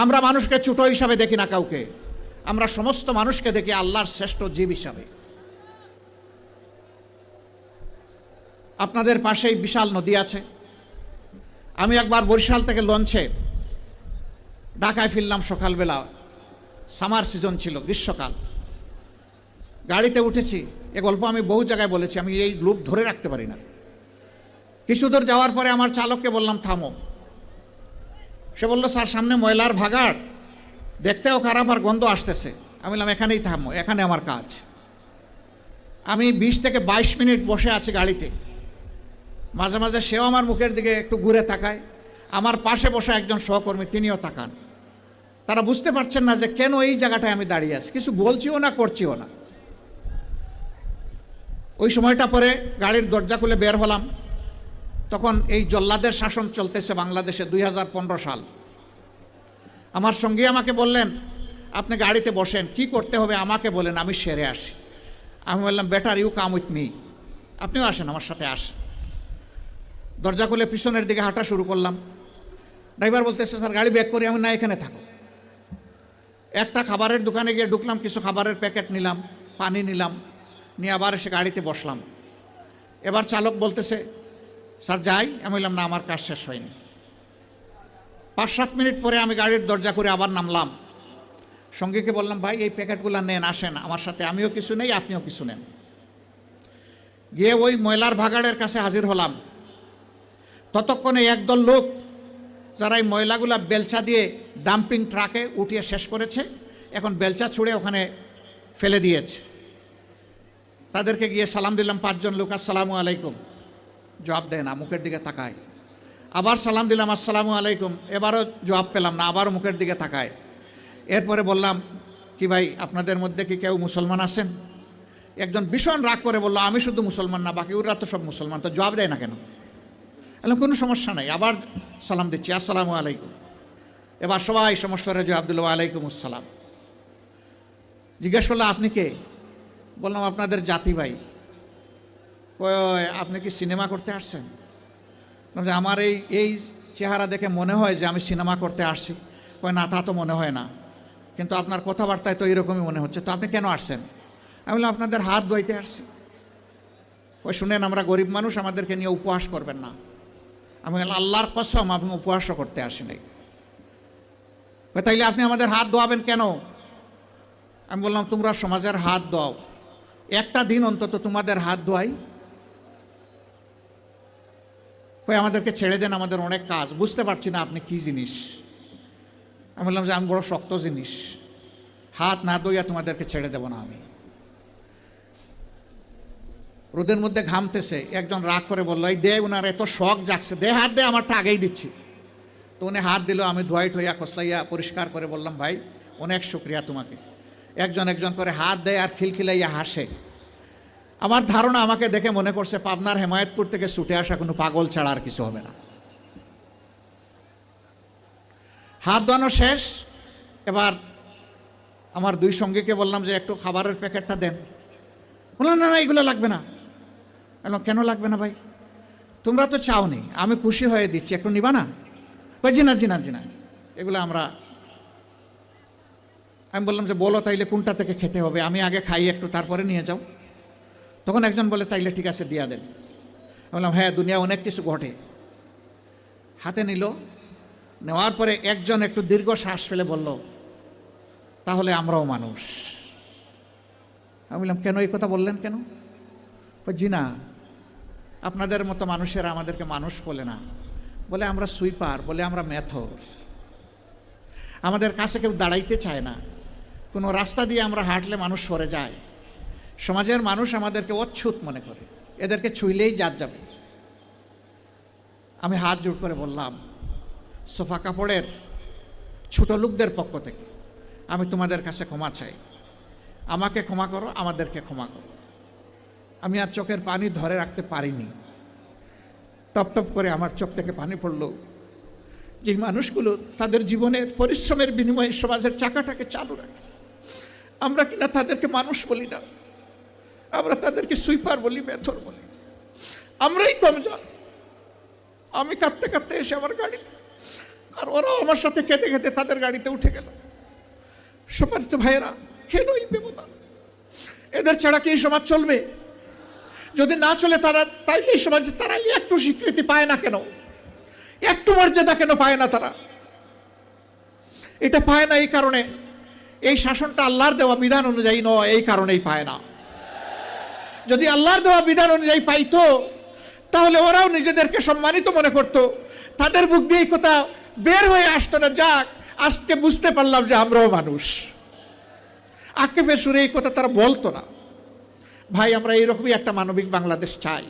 আমরা মানুষকে ছোট হিসাবে দেখি না কাউকে, আমরা সমস্ত মানুষকে দেখি আল্লাহর শ্রেষ্ঠ জীব হিসাবে। আপনাদের পাশেই বিশাল নদী আছে। আমি একবার বরিশাল থেকে লঞ্চে ঢাকায় ফিরলাম সকালবেলা, সামার সিজন ছিল, গ্রীষ্মকাল। গাড়িতে উঠেছি, এ গল্প আমি বহু জায়গায় বলেছি, আমি এই লুপ ধরে রাখতে পারি না। কিছু দূর যাওয়ার পরে আমার চালককে বললাম থামো। সে বলল স্যার সামনে ময়লার ভাগাড়, দেখতেও খারাপ আর গন্ধ আসতেছে। আমি বললাম এখানেই থামো, এখানে আমার কাজ। আমি 20 থেকে 22 মিনিট বসে আছি গাড়িতে। মাঝে মাঝে সেও আমার মুখের দিকে একটু ঘুরে তাকায়, আমার পাশে বসে একজন সহকর্মী তিনিও তাকান। তারা বুঝতে পারছেন না যে কেন এই জায়গাটায় আমি দাঁড়িয়ে আছি, কিছু বলছিও না করছিও না। ওই সময়টা পরে গাড়ির দরজা খুলে বের হলাম, তখন এই জল্লাদের শাসন চলতেছে বাংলাদেশে, 2015 সাল। আমার সঙ্গী আমাকে বললেন আপনি গাড়িতে বসেন, কি করতে হবে আমাকে বলেন, আমি সেরে আসি। আমি বললাম better you come with me, আপনিও আসেন আমার সাথে আসেন। দরজা খুলে পিছনের দিকে হাঁটা শুরু করলাম। ড্রাইভার বলতেছে স্যার গাড়ি ব্যাক করি। আমি না, এখানে থাকো। একটা খাবারের দোকানে গিয়ে ঢুকলাম, কিছু খাবারের প্যাকেট নিলাম, পানি নিলাম, নিয়ে আবার এসে গাড়িতে বসলাম। এবার চালক বলতেছে স্যার যাই। আমি বললাম না, আমার কাজ শেষ হয়নি। 5-7 মিনিট পরে আমি গাড়ির দরজা করে আবার নামলাম। সঙ্গীকে বললাম ভাই এই প্যাকেটগুলো নেন, আসেন আমার সাথে, আমিও কিছু নেই আপনিও কিছু নেন। গিয়ে ওই ময়লার ভাগাড়ের কাছে হাজির হলাম। ততক্ষণে একদল লোক যারা এই ময়লাগুলা বেলচা দিয়ে ডাম্পিং ট্রাকে উঠিয়ে শেষ করেছে, এখন বেলচা ছুঁড়ে ওখানে ফেলে দিয়েছে। তাদেরকে গিয়ে সালাম দিলাম, 5 জন লোক, আসসালামু আলাইকুম। জবাব দেয় না, মুখের দিকে তাকায়। আবার সালাম দিলাম, আসসালামু আলাইকুম। এবারও জবাব পেলাম না, আবারও মুখের দিকে তাকায়। এরপরে বললাম কি ভাই আপনাদের মধ্যে কি কেউ মুসলমান আছেন? একজন ভীষণ রাগ করে বলল আমি শুধু মুসলমান না, বাকি ওরা তো সব মুসলমান, তো জবাব দেয় না কেন? বললাম কোনো সমস্যা নাই। আবার সালাম দিচ্ছি, আসসালামু আলাইকুম। এবার সবাই সমস্যারে জবাব দিল আলাইকুম আসসালাম। জিজ্ঞেস করলো আপনি কে? বললাম আপনাদের জাতি ভাই। আপনি কি সিনেমা করতে আসছেন? আমার এই চেহারা দেখে মনে হয় যে আমি সিনেমা করতে আসছি। কয় না, তা তো মনে হয় না, কিন্তু আপনার কথাবার্তায় তো এরকমই মনে হচ্ছে। তো আপনি কেন আসছেন? আমি বললাম আপনাদের হাত ধুইতে আসছি। ওই শুনেন আমরা গরিব মানুষ, আমাদেরকে নিয়ে উপহাস করবেন না। আমি বললাম আল্লাহর কসম আমি উপহাসও করতে আসি নাই। তাইলে আপনি আমাদের হাত ধোয়াবেন কেন? আমি বললাম তোমরা সমাজের হাত ধোয়াও, একটা দিন অন্তত তোমাদের হাত ধোয়াই। আমাদেরকে ছেড়ে দেন, আমাদের অনেক কাজ, বুঝতে পারছি না আপনি কি জিনিস। আমি বললাম যে আমি বড় শক্ত জিনিস, হাত না ধুইয়া তোমাদেরকে ছেড়ে দেব না আমি। রোদের মধ্যে ঘামতেছে, একজন রাগ করে বললো এই দে, উনার এত শখ জাগছে, দে হাত দে, আমারটা আগেই দিচ্ছি। তো উনি হাত দিল, আমি ধোয়াই ঠোয়া খসলাইয়া পরিষ্কার করে বললাম ভাই অনেক শুক্রিয়া তোমাকে। একজন একজন করে হাত দেয় আর খিলখিলাইয়া হাসে। আমার ধারণা আমাকে দেখে মনে করছে পাবনার হেমায়েতপুর থেকে ছুটে আসা কোনো পাগল ছাড়া আর কিছু হবে না। হাত ধোয়ানো শেষ। এবার আমার 2 সঙ্গীকে বললাম যে একটু খাবারের প্যাকেটটা দেন। বললাম না না এগুলো লাগবে না। বললাম কেন লাগবে না ভাই? তোমরা তো চাওনি, আমি খুশি হয়ে দিচ্ছি, একটু নিবা না? জি না জি না জি না, এগুলো আমরা। আমি বললাম যে বলো তাইলে কোনটা থেকে খেতে হবে, আমি আগে খাই একটু, তারপরে নিয়ে যাও। তখন একজন বলে তাইলে ঠিক আছে দিয়া দেন। বললাম হ্যাঁ দুনিয়া অনেক কিছু ঘটে। হাতে নিল, নেওয়ার পরে একজন একটু দীর্ঘ শ্বাস ফেলে বলল তাহলে আমরাও মানুষ। আমি বললাম কেন এই কথা বললেন কেন? জি না, আপনাদের মতো মানুষেরা আমাদেরকে মানুষ বলে না, বলে আমরা সুইপার, বলে আমরা মেথর। আমাদের কাছে কেউ দাঁড়াইতে চায় না, কোনো রাস্তা দিয়ে আমরা হাঁটলে মানুষ সরে যায়। সমাজের মানুষ আমাদেরকে অচ্ছুত মনে করে, এদেরকে ছুঁইলেই জাত যাবে। আমি হাত জোড় করে বললাম সোফা কাপড়ের ছোট লোকদের পক্ষ থেকে আমি তোমাদের কাছে ক্ষমা চাই, আমাকে ক্ষমা করো, আমাদেরকে ক্ষমা করো। আমি আর চোখের পানি ধরে রাখতে পারিনি, টপ টপ করে আমার চোখ থেকে পানি পড়ল। যে মানুষগুলো তাদের জীবনের পরিশ্রমের বিনিময়ে সমাজের চাকাটাকে চালু রাখে, আমরা কিনা তাদেরকে মানুষ বলি না, আমরা তাদেরকে সুইপার বলি, মেথর বলি। আমরাই কমজোর। আমি কাঁদতে কাঁদতে এসে আমার গাড়িতে আর ওরাও আমার সাথে খেতে খেতে তাদের গাড়িতে উঠে গেল। সম্মানিত ভাইয়েরা, কেন এই ব্যবধান? এদের ছাড়া কি এই সমাজ চলবে? যদি না চলে তারা, তাইলে এই সমাজে তারা একটু স্বীকৃতি পায় না কেন? একটু মর্যাদা কেন পায় না তারা? এটা পায় না এই কারণে, এই শাসনটা আল্লাহর দেওয়া বিধান অনুযায়ী নয়, এই কারণেই পায় না। যদি আল্লাহর দেওয়া বিধান অনুযায়ী পাইতো তাহলে ওরাও নিজেদেরকে সম্মানিত মনে করত, তাদের মুখ দিয়ে এই কথা বের হয়ে আসতো না, যাক আজকে বুঝতে পারলাম যে আমরাও মানুষ। আক্ষেপের সুরে এই কথা তারা বলতো না। ভাই, আমরা এইরকমই একটা মানবিক বাংলাদেশ চাই।